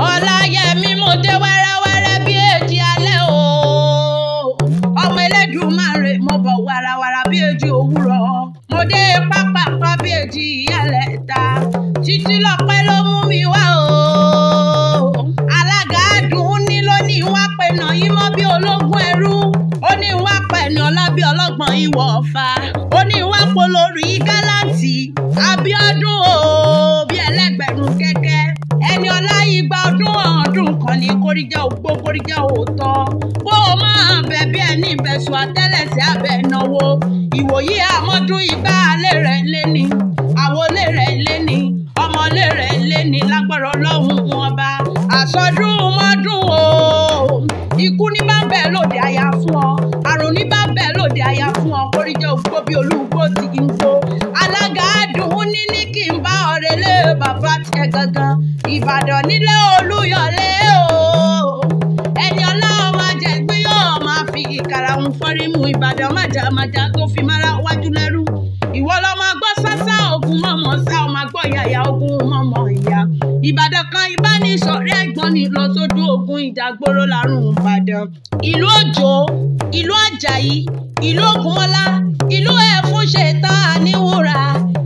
Ọláyẹmí mo dé wẹ́rẹ́wẹ́rẹ́ bí èjì alẹ́ o. Ọmọ Elédùmarè mo bọ̀ wàràwàrà bí èjì òwúrọ̀. Mo dé pápápá bí èjì ìyálẹ̀ta. Títílọpẹ́ ló mú mi wá o. Alága dùn ní ló ní wá pẹ̀nà yìí mọ́ bí ológun ẹrú. Ó ní wá pẹ̀nà ọlá bí ọlọ́gbọ̀n ìwọ̀ ọ̀fà. Ó ní wá polórí gáláǹtì Abíọ́dún o bí ẹlẹ́gbẹ̀rún kẹ́kẹ́. Ẹni ọlá igba ọdún kan ní kórìjẹ́ ògbó kórìjẹ́ òótọ́. Bó o máa bẹ̀ bí ẹni ìbẹ̀sùn àtẹ́lẹsẹ̀ abẹ́ náwó. Ìwòyí àmọ́dún igba alẹ́ rẹ̀ lé ní. Àwọlé rẹ̀ lé ní. Ọmọlé rẹ̀ lé ní lágbára Ọlọ́run wọn bá. Àsọdún mọ́dún o. Ikú ní bá bẹ̀ lóde àyà fún ọ. Àrùn ní bá bẹ̀ lóde àyà fún ọ. Kórìjẹ́ ògbó bí olúgbó ti ń gbó. Alága dùn ní kí n bá ọ̀rẹ́ lé bàbá tiẹ̀ gangan. Ìbàdàn nílé Olúyọ̀lé o. Ẹni ọlọ́run máa jẹ gbé yóò máa fi ìkàrà ń fọ́rí mu. Ìbàdàn májà tó fi mára wájú lẹ́rú. Ìwọ lọ máa gbọ́ sásá ogun mọ̀mọ́ sá ọ máa gbọ́ yàyà ogun mọ̀mọ́ ìyá. Ìbàdàn kan ìbánisọ̀rẹ́ ẹ̀gbọ́n ni lọ sójú ogun ìjàgbóró lárùn Ìbàdàn. Ìlú Òjó, ìlú Àjàyí, ìlú Ògúnmọ́lá, ìlú Ẹ̀fúnṣetán Àníwúrà,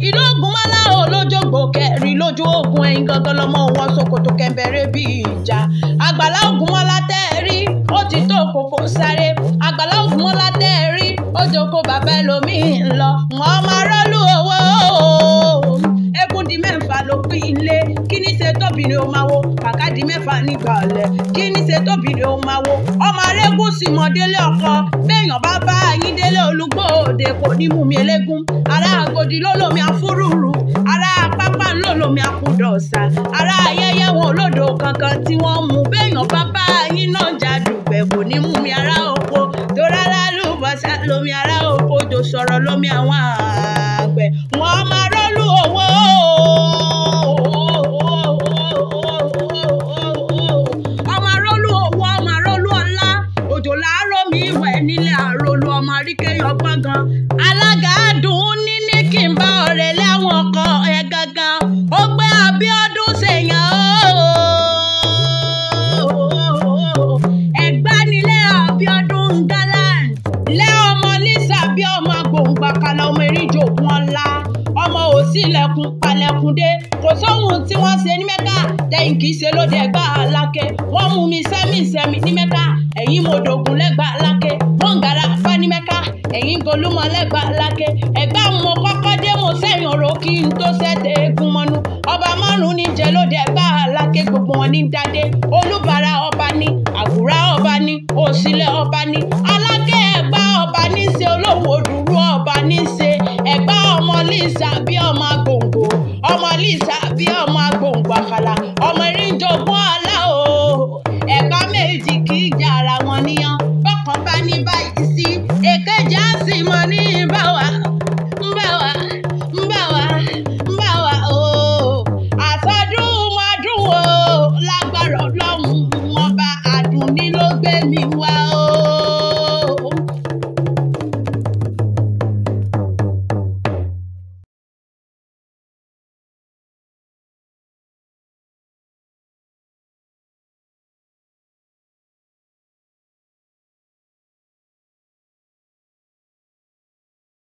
ìlú Ògúnmọ́lá olójògbò kẹrin lójú ogun ẹ̀yìn gangan lọmọ wọn ṣòkòtò kẹ̀mbẹ̀rẹ̀ bí ìjà. Àgbàlá Ògúnmọ́lá tẹ́ ẹ rí ó ti tó kókó sáré. Àgbàlá Ògúnmọ́lá tẹ́ ẹ rí ó jókòó bàbá ẹlòmíì ń lọ. Wọ́n máa rọ́lù owó. Eégún di mẹ́fà ló pín ilé. Kí ní ṣe tóbìnrin ó máa wo? Kàkà di mẹ́fà nígbà ọ̀lẹ̀. Kí ní ṣe tóbìnrin ó máa wo? Ọmọ arégún sì mọ délé ọkọ. Béèyàn bá bá yín délé Olúgbò òde kò ní mú mi elégún. Ará Àgòdì ló lómi afúrúrú. Ará Pápá ló lómi akúdọ̀ọ̀sà. Ará Ayẹyẹ wọn olódò kankan tí wọ́n mú. Béèyàn bá bá yín náà jàdùpẹ̀ kò ní mú mi ará oko. Tó rárá lùbọ́sà lómi ará oko. Jò sọ̀rọ̀ lómi àwọn àgbẹ̀. Wọ́n máa rọ́lù owó. Ọmọ arólú owó, ọmọ arólú ọlá. Òjò làárọ̀ mi ìwẹ̀ nílé àrólú ọmọ àríkèyọ gbọ̀ngàn. Alága dùn ní kí n bá ọ̀rẹ́ láwọn ọkọ ẹ̀ gangan. Ó gbé Abíọ́dún ṣèyàn o. Ẹ̀gbá nílé Abíọ́dún gallant. Lé ọmọ Lísà bí ọmọ gbòǹgbàkàlà ọmọ eríjò wọn ńlá. Ọmọ òsì lẹ̀kùn palẹ̀kùn dé. Kò sóhun tí wọ́n ṣe ní Mẹ́kà tẹ̀yìn kì í ṣe lóde Ẹ̀gbá Aláké. Wọ́n mú mi sẹ́mi ní Mẹ́kà. Ẹ̀yìn mo dògùn l'Ẹ̀gbá Aláké. Wọ́n ń gara fá ní Mẹ́kà. Ẹ̀yìn golúmọ l'Ẹ̀gbá Aláké. Ẹ̀gbá mo kọ́kọ́ dé mo sẹ́yìn ọ̀rọ̀ kí n tó ṣẹ́tẹ̀ eégún mọ́nú. Ọba márùn-ún ní jẹ lóde Ẹ̀gbá Aláké gbogbo wọn ní dádé. Olúbàrà ọba ní, Àgùrá ọba ní, Òsìlẹ̀ ọba ní, Aláké Ẹ̀gbá ọba ní ṣe, Olówó Dùrú ọba ní ṣe. Ẹ̀gbá ọmọ Lísà bí ọmọ agbòǹgbò, ọmọ Lísà bí ọmọ agbòǹgbò àkàlà.